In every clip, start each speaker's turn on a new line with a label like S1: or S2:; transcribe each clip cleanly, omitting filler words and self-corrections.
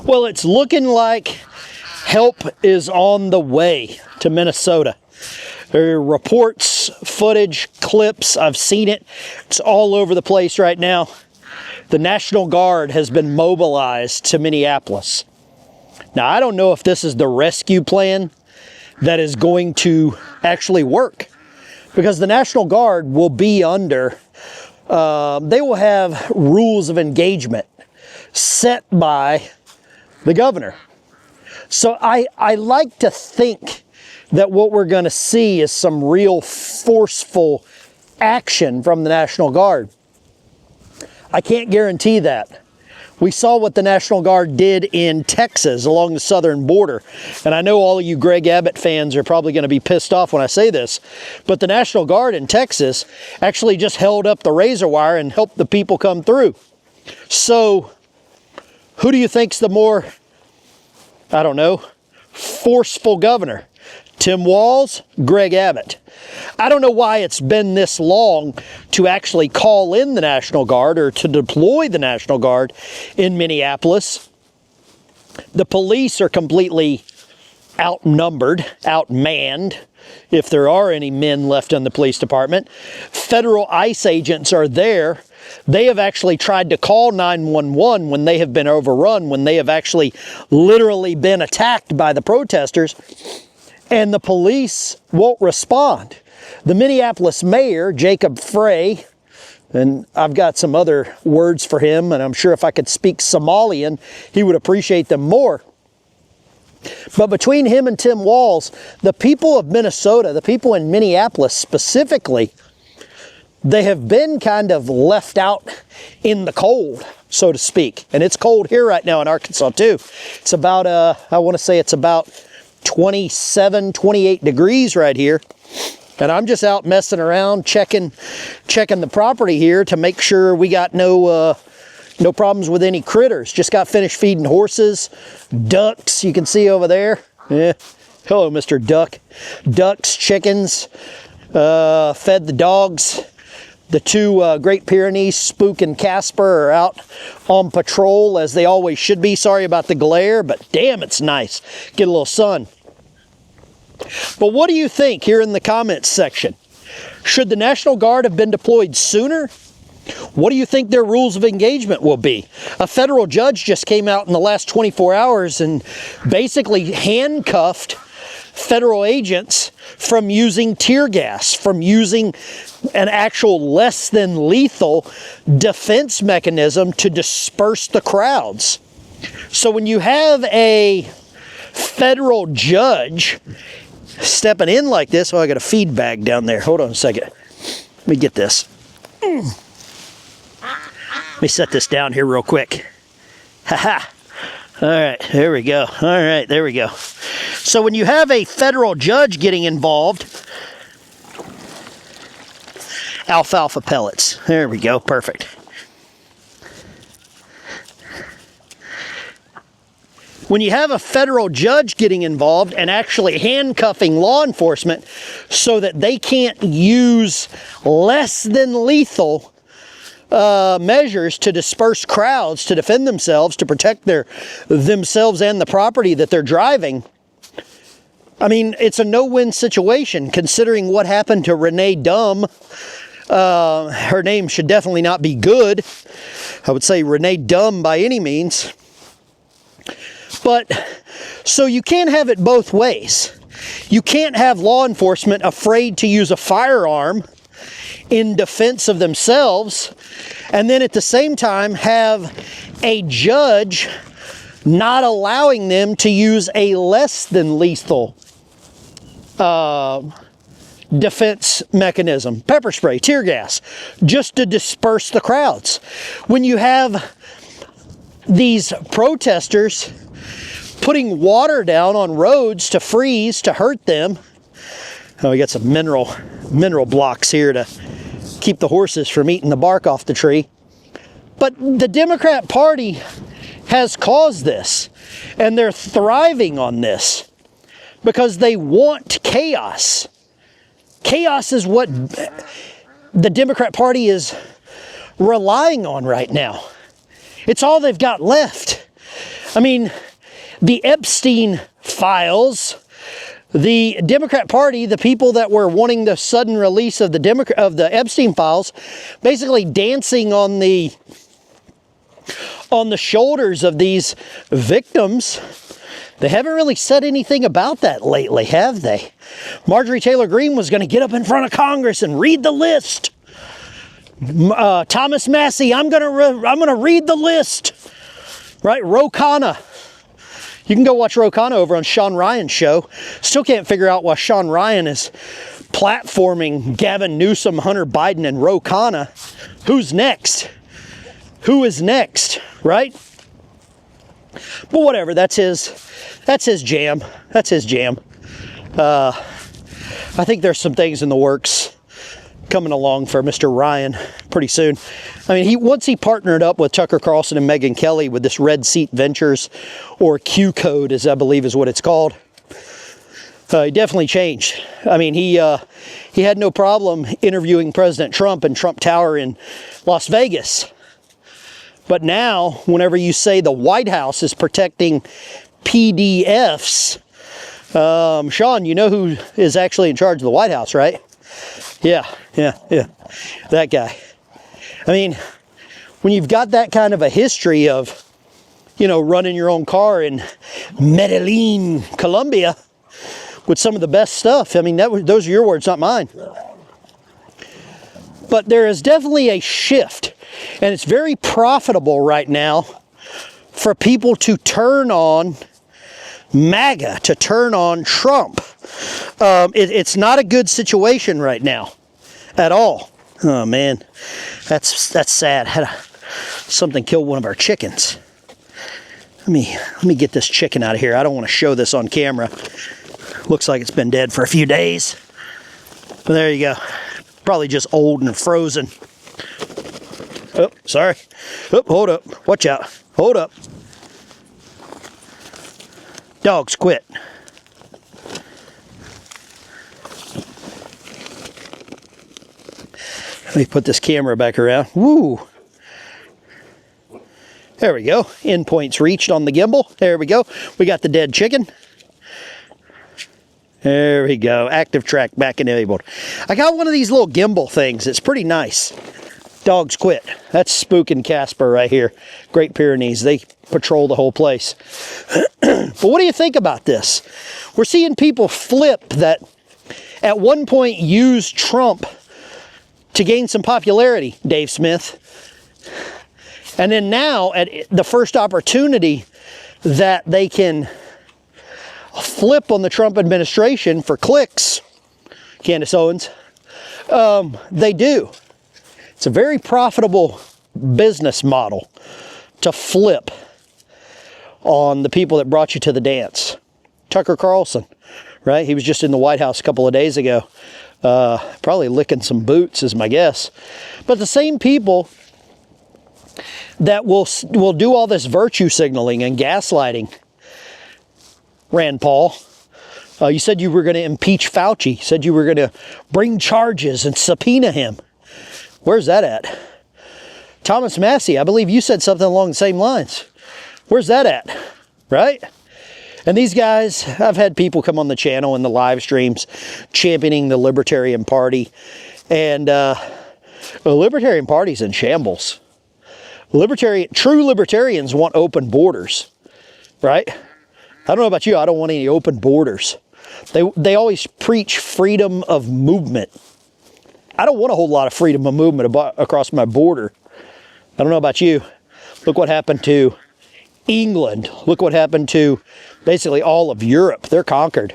S1: Well, it's looking like help is on the way to Minnesota. There are reports, footage, clips. I've seen it. It's all over the place right now. The National Guard has been mobilized to Minneapolis. Now, I don't know if this is the rescue plan that is going to actually work, because the National Guard will be under, they will have rules of engagement set by the governor. So I like to think that what we're going to see is some real forceful action from the National Guard. I can't guarantee that. We saw what the National Guard did in Texas along the southern border. And I know all of you Greg Abbott fans are probably going to be pissed off when I say this, but the National Guard in Texas actually just held up the razor wire and helped the people come through. So who do you think's the more, I don't know, forceful governor? Tim Walz, Greg Abbott. I don't know why it's been this long to actually call in the National Guard or to deploy the National Guard in Minneapolis. The police are completely outnumbered, outmanned, if there are any men left in the police department. Federal ICE agents are there. They have actually tried to call 911 when they have been overrun, when they have actually literally been attacked by the protesters, and the police won't respond. The Minneapolis mayor, Jacob Frey, and I've got some other words for him, and I'm sure if I could speak Somalian, he would appreciate them more. But between him and Tim Walz, the people of Minnesota, the people in Minneapolis specifically, they have been kind of left out in the cold, so to speak. And it's cold here right now in Arkansas too. It's about, I want to say it's about 27, 28 degrees right here. And I'm just out messing around, checking the property here to make sure we got no problems with any critters. Just got finished feeding horses, ducks, you can see over there. Yeah. Hello, Mr. Duck. Ducks, chickens, fed the dogs. The two Great Pyrenees, Spook and Casper, are out on patrol as they always should be. Sorry about the glare, but damn, it's nice. Get a little sun. But what do you think here in the comments section? Should the National Guard have been deployed sooner? What do you think their rules of engagement will be? A federal judge just came out in the last 24 hours and basically handcuffed federal agents from using tear gas, from using an actual less than lethal defense mechanism to disperse the crowds. So when you have a federal judge stepping in like this, oh, I got a feed bag down there. Hold on a second. Let me get this. Let me set this down here real quick. Ha-ha. All right, there we go. All right, there we go. So when you have a federal judge getting involved, alfalfa pellets. There we go, perfect. When you have a federal judge getting involved and actually handcuffing law enforcement so that they can't use less than lethal measures to disperse crowds, to defend themselves, to protect themselves and the property that they're driving. I mean, it's a no-win situation considering what happened to Renee Dumb. Her name should definitely not be good. I would say Renee Dumb by any means. But, so you can't have it both ways. You can't have law enforcement afraid to use a firearm in defense of themselves, and then at the same time have a judge not allowing them to use a less than lethal defense mechanism, pepper spray, tear gas, just to disperse the crowds. When you have these protesters putting water down on roads to freeze, to hurt them. Oh, we got some mineral blocks here to keep the horses from eating the bark off the tree. But the Democrat Party has caused this, and they're thriving on this because they want chaos. Chaos is what the Democrat Party is relying on right now. It's all they've got left. I mean, the Epstein files, the Democrat Party, the people that were wanting the sudden release of the Epstein files, basically dancing on the shoulders of these victims. They haven't really said anything about that lately, have they? Marjorie Taylor Greene was going to get up in front of Congress and read the list. Thomas Massie, I'm going to read the list. Right? Ro Khanna. You can go watch Ro Khanna over on Sean Ryan's show. Still can't figure out why Sean Ryan is platforming Gavin Newsom, Hunter Biden, and Ro Khanna. Who's next? Who is next? Right? But whatever, that's his jam. That's his jam. I think there's some things in the works coming along for Mr. Ryan pretty soon. I mean, once he partnered up with Tucker Carlson and Megyn Kelly with this Red Seat Ventures, or Q Code, as I believe is what it's called, he definitely changed. I mean, he had no problem interviewing President Trump in Trump Tower in Las Vegas. But now, whenever you say the White House is protecting PDFs, Sean, you know who is actually in charge of the White House, right? Yeah. That guy. I mean, when you've got that kind of a history of, running your own car in Medellin, Colombia, with some of the best stuff, I mean, those are your words, not mine. But there is definitely a shift. And it's very profitable right now for people to turn on MAGA, to turn on Trump. It's not a good situation right now at all. Oh man, that's sad. Something killed one of our chickens. Let me get this chicken out of here. I don't want to show this on camera. Looks like it's been dead for a few days. But there you go. Probably just old and frozen. Oh, sorry. Oh, hold up. Watch out. Hold up. Dogs, quit. Let me put this camera back around. Woo! There we go. Endpoints reached on the gimbal. There we go. We got the dead chicken. There we go. Active track back enabled. I got one of these little gimbal things. It's pretty nice. Dogs quit. That's Spook and Casper right here. Great Pyrenees. They patrol the whole place. But what do you think about this? We're seeing people flip that at one point used Trump to gain some popularity, Dave Smith. And then now, at the first opportunity that they can flip on the Trump administration for clicks, Candace Owens, they do. It's a very profitable business model to flip on the people that brought you to the dance. Tucker Carlson, right? He was just in the White House a couple of days ago. Probably licking some boots is my guess. But the same people that will do all this virtue signaling and gaslighting, Rand Paul, you said you were going to impeach Fauci. You said you were going to bring charges and subpoena him. Where's that at? Thomas Massie, I believe you said something along the same lines. Where's that at? Right? And these guys, I've had people come on the channel in the live streams championing the Libertarian Party. And the Libertarian Party's in shambles. True libertarians want open borders. Right? I don't know about you, I don't want any open borders. They always preach freedom of movement. I don't want a whole lot of freedom of movement across my border. I don't know about you. Look what happened to England. Look what happened to basically all of Europe. They're conquered.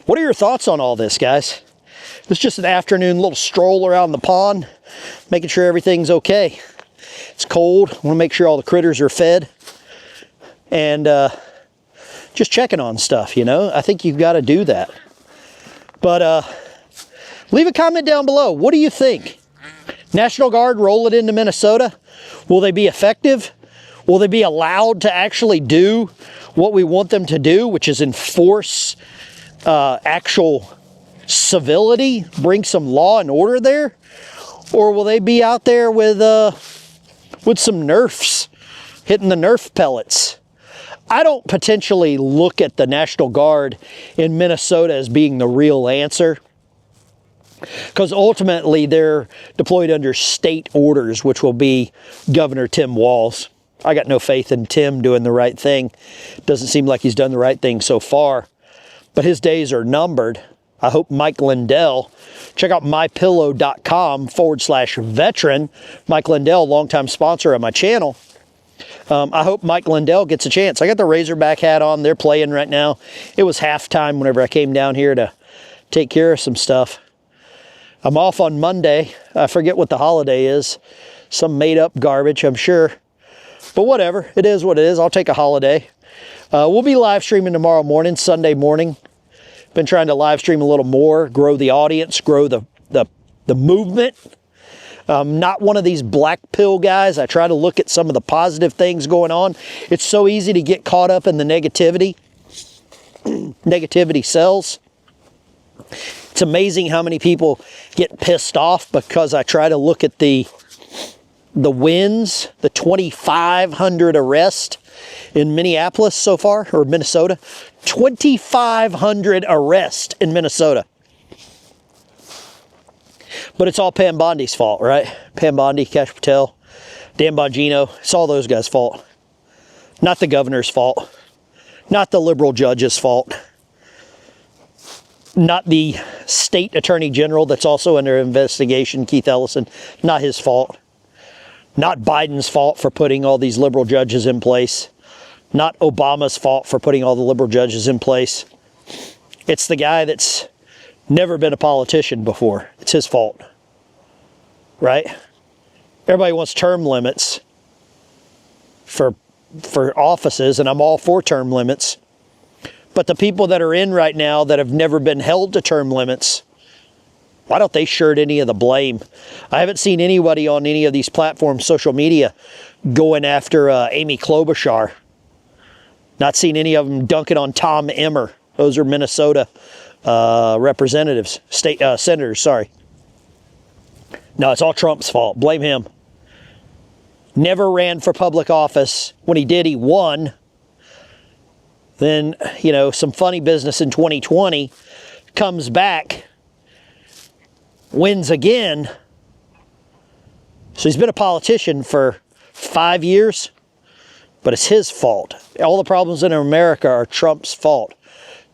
S1: What are your thoughts on all this, guys? It's just an afternoon little stroll around the pond, making sure everything's okay. It's cold. I want to make sure all the critters are fed. And just checking on stuff, I think you've got to do that. But leave a comment down below. What do you think? National Guard, roll it into Minnesota. Will they be effective? Will they be allowed to actually do what we want them to do, which is enforce actual civility, bring some law and order there? Or will they be out there with some nerfs, hitting the Nerf pellets. I don't potentially look at the National Guard in Minnesota as being the real answer, because ultimately they're deployed under state orders, which will be Governor Tim Walz. I got no faith in Tim doing the right thing. Doesn't seem like he's done the right thing so far, but his days are numbered. I hope Mike Lindell, check out mypillow.com/veteran. Mike Lindell, longtime sponsor of my channel. I hope Mike Lindell gets a chance. I got the Razorback hat on. They're playing right now. It was halftime whenever I came down here to take care of some stuff. I'm off on Monday. I forget what the holiday is. Some made-up garbage, I'm sure. But whatever. It is what it is. I'll take a holiday. We'll be live streaming tomorrow morning, Sunday morning. Been trying to live stream a little more, grow the audience, grow the movement. Not one of these black pill guys. I try to look at some of the positive things going on. It's so easy to get caught up in the negativity. Negativity sells. It's amazing how many people get pissed off because I try to look at the wins, the 2,500 arrests in Minneapolis so far, or Minnesota. 2,500 arrests in Minnesota. But it's all Pam Bondi's fault, right? Pam Bondi, Kash Patel, Dan Bongino. It's all those guys' fault. Not the governor's fault. Not the liberal judge's fault. Not the state attorney general that's also under investigation, Keith Ellison. Not his fault. Not Biden's fault for putting all these liberal judges in place. Not Obama's fault for putting all the liberal judges in place. It's the guy that's never been a politician before. It's his fault. Right? Everybody wants term limits for offices, and I'm all for term limits. But the people that are in right now that have never been held to term limits, why don't they shirt any of the blame? I haven't seen anybody on any of these platforms, social media, going after Amy Klobuchar. Not seen any of them dunking on Tom Emmer. Those are Minnesota representatives, senators, sorry. No, it's all Trump's fault. Blame him. Never ran for public office. When he did, he won. Then, you know, some funny business in 2020, comes back, wins again. So he's been a politician for 5 years, but it's his fault. All the problems in America are Trump's fault.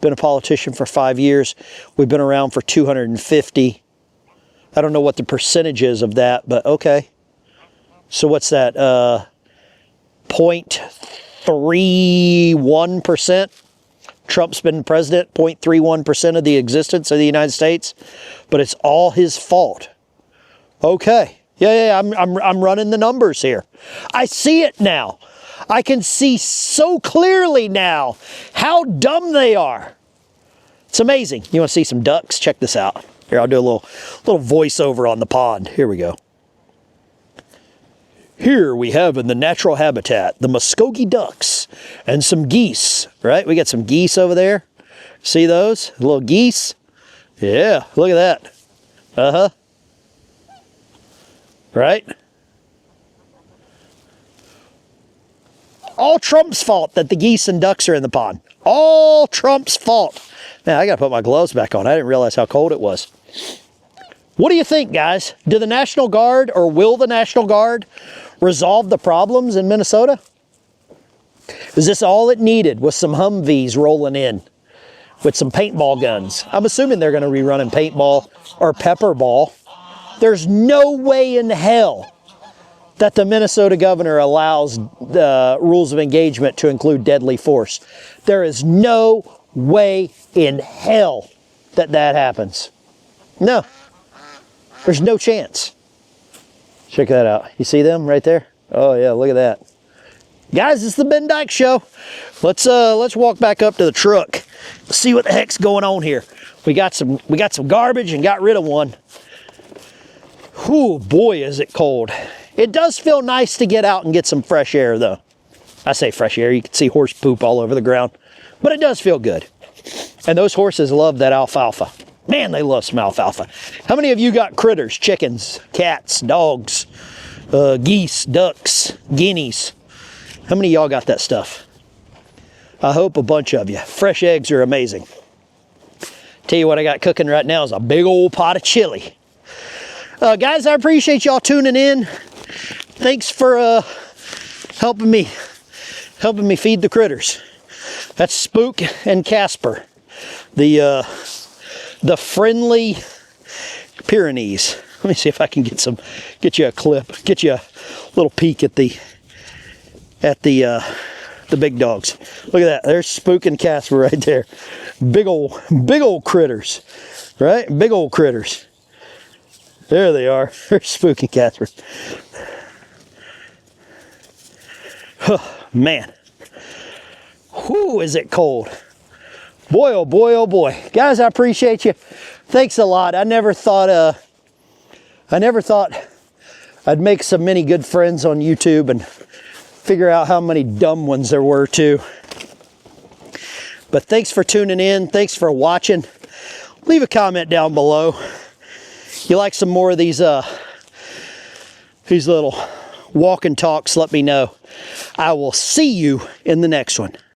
S1: Been a politician for 5 years. We've been around for 250. I don't know what the percentage is of that, but okay. So what's that? 0.31%. Trump's been president, 0.31% of the existence of the United States, but it's all his fault. Okay. Yeah, I'm running the numbers here. I see it now. I can see so clearly now how dumb they are. It's amazing. You want to see some ducks? Check this out. Here, I'll do a little voiceover on the pond. Here we go. Here we have in the natural habitat, the Muskogee ducks and some geese, right? We got some geese over there. See those? Little geese? Yeah, look at that. Uh-huh. Right? All Trump's fault that the geese and ducks are in the pond. All Trump's fault. Man, I got to put my gloves back on. I didn't realize how cold it was. What do you think, guys? Do the National Guard, or will the National Guard, resolve the problems in Minnesota? Is this all it needed, with some Humvees rolling in with some paintball guns? I'm assuming they're going to be running paintball or pepper ball. There's no way in hell that the Minnesota governor allows the rules of engagement to include deadly force. There is no way in hell that that happens. No. There's no chance. Check that out. You see them right there? Oh yeah, look at that. Guys, it's the Ben Dyke Show. Let's walk back up to the truck. See what the heck's going on here. We got some garbage and got rid of one. Whew, boy, is it cold. It does feel nice to get out and get some fresh air, though. I say fresh air. You can see horse poop all over the ground. But it does feel good. And those horses love that alfalfa. Man, they love some alfalfa. How many of you got critters? Chickens, cats, dogs, geese, ducks, guineas. How many of y'all got that stuff? I hope a bunch of you. Fresh eggs are amazing. Tell you what I got cooking right now is a big old pot of chili. Guys, I appreciate y'all tuning in. Thanks for helping me feed the critters. That's Spook and Casper, the friendly Pyrenees. Let me see if I can get you a clip, get you a little peek at the big dogs. Look at that. There's Spook and Casper right there. Big old critters, right? Big old critters. There they are. There's Spook and Casper. Oh, man. Whoo, is it cold. Boy, oh boy, oh boy. Guys, I appreciate you. Thanks a lot. I never thought I'd make so many good friends on YouTube and figure out how many dumb ones there were too. But thanks for tuning in. Thanks for watching. Leave a comment down below. You like some more of these little walk and talks, let me know. I will see you in the next one.